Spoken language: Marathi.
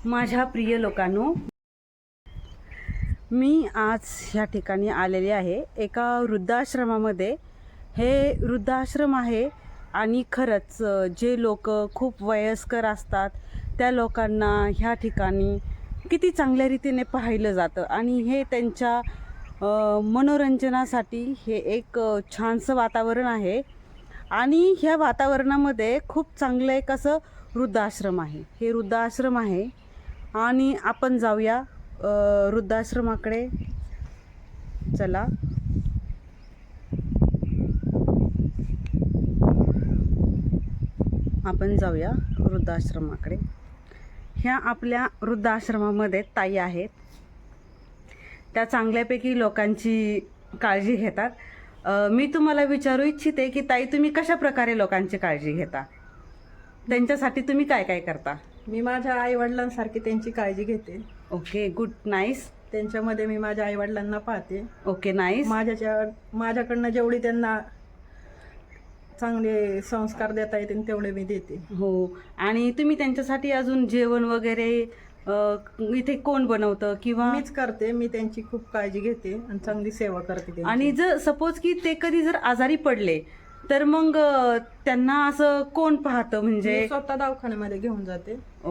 माझ्या प्रिय लोकांनो, मी आज ह्या ठिकाणी आलेले आहे एका वृद्धाश्रमामध्ये. हे वृद्धाश्रम आहे आणि खरंच जे लोक खूप वयस्कर असतात त्या लोकांना ह्या ठिकाणी किती चांगल्या रीतीने पाहिलं जातं आणि हे त्यांच्या मनोरंजनासाठी हे एक छानसं वातावरण आहे. आणि ह्या वातावरणामध्ये खूप चांगलं एक असं वृद्धाश्रम आहे. हे वृद्धाश्रम आहे आणि आपण जाऊया वृद्धाश्रमाकडे. चला, आपण जाऊया वृद्धाश्रमाकडे. ह्या आपल्या वृद्धाश्रमामध्ये ताई आहेत. त्या चांगल्यापैकी लोकांची काळजी घेतात. मी तुम्हाला विचारू इच्छिते की ताई, तुम्ही कशा प्रकारे लोकांची काळजी घेता? त्यांच्यासाठी तुम्ही काय काय करता? मी माझ्या आईवडिलांसारखी त्यांची काळजी घेते. Okay, good, nice. त्यांच्यामध्ये मी माझ्या आईवडिलांना पाहते. Okay, nice. माझ्याकडनं जेवढी त्यांना चांगले संस्कार देता येतील तेवढे मी देते. हो, आणि तुम्ही त्यांच्यासाठी अजून जेवण वगैरे इथे कोण बनवतं किंवा? मीच करते. मी त्यांची खूप काळजी घेते आणि चांगली सेवा करते त्यांची. आणि जर सपोज की ते कधी जर आजारी पडले तर मग त्यांना असं कोण पाहतं? म्हणजे मी स्वतः दवाखान्यामध्ये घेऊन जाते.